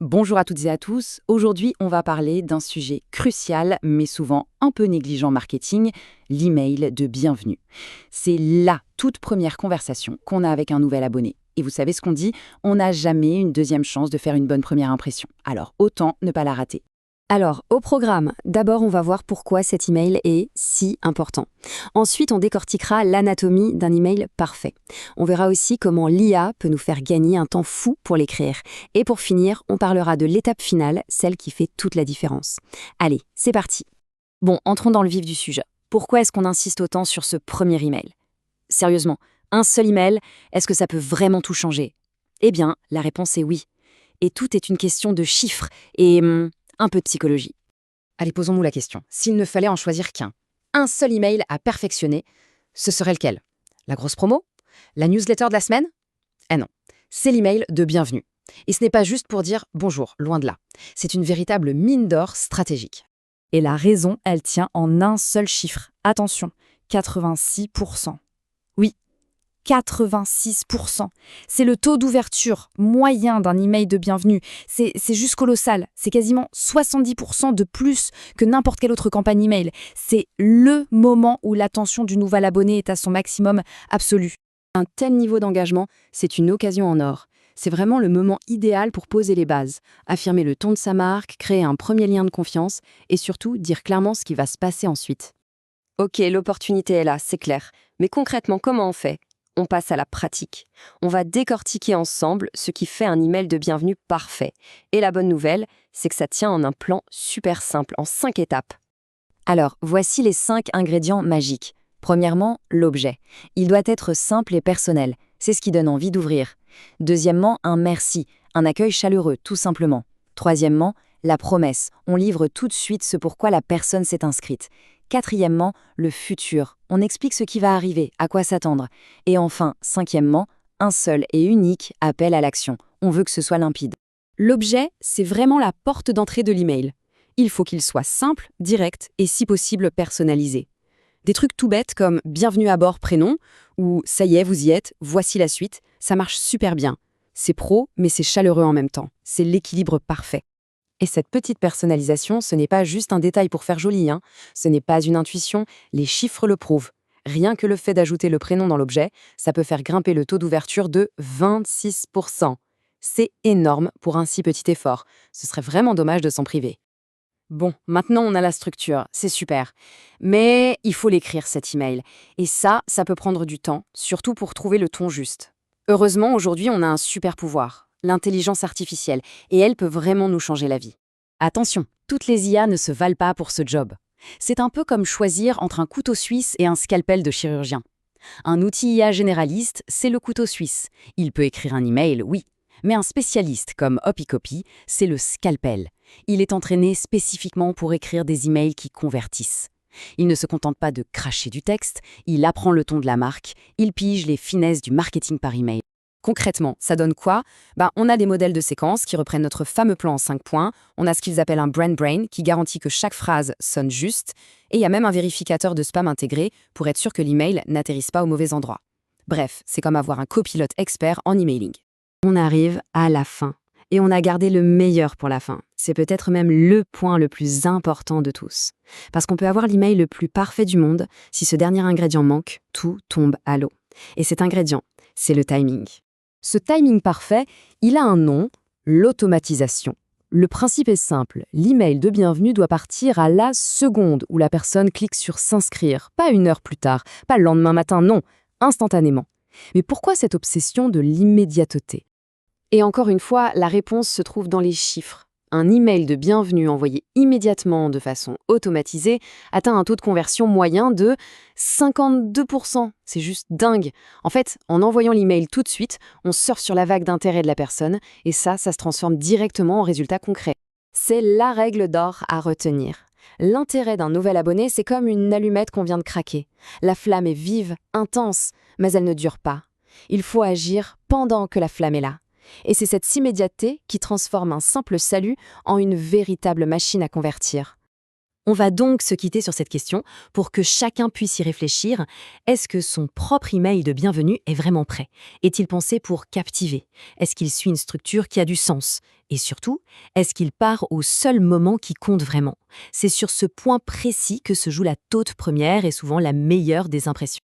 Bonjour à toutes et à tous. Aujourd'hui, on va parler d'un sujet crucial, mais souvent un peu négligent en marketing, l'email de bienvenue. C'est la toute première conversation qu'on a avec un nouvel abonné. Et vous savez ce qu'on dit, on n'a jamais une deuxième chance de faire une bonne première impression. Alors autant ne pas la rater. Alors, au programme, d'abord on va voir pourquoi cet email est si important. Ensuite, on décortiquera l'anatomie d'un email parfait. On verra aussi comment l'IA peut nous faire gagner un temps fou pour l'écrire. Et pour finir, on parlera de l'étape finale, celle qui fait toute la différence. Allez, c'est parti. Bon, entrons dans le vif du sujet. Pourquoi est-ce qu'on insiste autant sur ce premier email? Sérieusement, un seul email, est-ce que ça peut vraiment tout changer? Eh bien, la réponse est oui. Et tout est une question de chiffres et un peu de psychologie. Allez, posons-nous la question. S'il ne fallait en choisir qu'un, un seul email à perfectionner, ce serait lequel? La grosse promo? La newsletter de la semaine? Eh non, c'est l'email de bienvenue. Et ce n'est pas juste pour dire bonjour, loin de là. C'est une véritable mine d'or stratégique. Et la raison, elle tient en un seul chiffre. Attention, 86%. Oui, 86%. C'est le taux d'ouverture moyen d'un email de bienvenue. C'est juste colossal. C'est quasiment 70% de plus que n'importe quelle autre campagne email. C'est le moment où l'attention du nouvel abonné est à son maximum absolu. Un tel niveau d'engagement, c'est une occasion en or. C'est vraiment le moment idéal pour poser les bases, affirmer le ton de sa marque, créer un premier lien de confiance et surtout dire clairement ce qui va se passer ensuite. Ok, l'opportunité est là, c'est clair. Mais concrètement, comment on fait? On passe à la pratique. On va décortiquer ensemble ce qui fait un email de bienvenue parfait. Et la bonne nouvelle, c'est que ça tient en un plan super simple, en 5 étapes. Alors, voici les 5 ingrédients magiques. Premièrement, l'objet. Il doit être simple et personnel. C'est ce qui donne envie d'ouvrir. Deuxièmement, un merci, un accueil chaleureux, tout simplement. Troisièmement, la promesse. On livre tout de suite ce pourquoi la personne s'est inscrite. Quatrièmement, le futur. On explique ce qui va arriver, à quoi s'attendre. Et enfin, cinquièmement, un seul et unique appel à l'action. On veut que ce soit limpide. L'objet, c'est vraiment la porte d'entrée de l'email. Il faut qu'il soit simple, direct et si possible personnalisé. Des trucs tout bêtes comme «Bienvenue à bord, prénom» ou «Ça y est, vous y êtes, voici la suite», ça marche super bien. C'est pro, mais c'est chaleureux en même temps. C'est l'équilibre parfait. Et cette petite personnalisation, ce n'est pas juste un détail pour faire joli, hein. Ce n'est pas une intuition, les chiffres le prouvent. Rien que le fait d'ajouter le prénom dans l'objet, ça peut faire grimper le taux d'ouverture de 26%. C'est énorme pour un si petit effort. Ce serait vraiment dommage de s'en priver. Bon, maintenant on a la structure, c'est super. Mais il faut l'écrire cet email. Et ça peut prendre du temps, surtout pour trouver le ton juste. Heureusement, aujourd'hui, on a un super pouvoir, l'intelligence artificielle, et elle peut vraiment nous changer la vie. Attention, toutes les IA ne se valent pas pour ce job. C'est un peu comme choisir entre un couteau suisse et un scalpel de chirurgien. Un outil IA généraliste, c'est le couteau suisse. Il peut écrire un email, oui, mais un spécialiste comme Hoppicopy, c'est le scalpel. Il est entraîné spécifiquement pour écrire des emails qui convertissent. Il ne se contente pas de cracher du texte, il apprend le ton de la marque, il pige les finesses du marketing par email. Concrètement, ça donne quoi? On a des modèles de séquences qui reprennent notre fameux plan en 5 points, on a ce qu'ils appellent un brand brain qui garantit que chaque phrase sonne juste, et il y a même un vérificateur de spam intégré pour être sûr que l'email n'atterrisse pas au mauvais endroit. Bref, c'est comme avoir un copilote expert en emailing. On arrive à la fin. Et on a gardé le meilleur pour la fin. C'est peut-être même le point le plus important de tous. Parce qu'on peut avoir l'email le plus parfait du monde, si ce dernier ingrédient manque, tout tombe à l'eau. Et cet ingrédient, c'est le timing. Ce timing parfait, il a un nom, l'automatisation. Le principe est simple, l'email de bienvenue doit partir à la seconde où la personne clique sur s'inscrire, pas 1 heure plus tard, pas le lendemain matin, non, instantanément. Mais pourquoi cette obsession de l'immédiateté? Et encore une fois, la réponse se trouve dans les chiffres. Un email de bienvenue envoyé immédiatement de façon automatisée atteint un taux de conversion moyen de 52%. C'est juste dingue. En fait, en envoyant l'email tout de suite, on surfe sur la vague d'intérêt de la personne et ça se transforme directement en résultat concret. C'est la règle d'or à retenir. L'intérêt d'un nouvel abonné, c'est comme une allumette qu'on vient de craquer. La flamme est vive, intense, mais elle ne dure pas. Il faut agir pendant que la flamme est là. Et c'est cette immédiateté qui transforme un simple salut en une véritable machine à convertir. On va donc se quitter sur cette question pour que chacun puisse y réfléchir. Est-ce que son propre email de bienvenue est vraiment prêt? Est-il pensé pour captiver? Est-ce qu'il suit une structure qui a du sens? Et surtout, est-ce qu'il part au seul moment qui compte vraiment? C'est sur ce point précis que se joue la toute première et souvent la meilleure des impressions.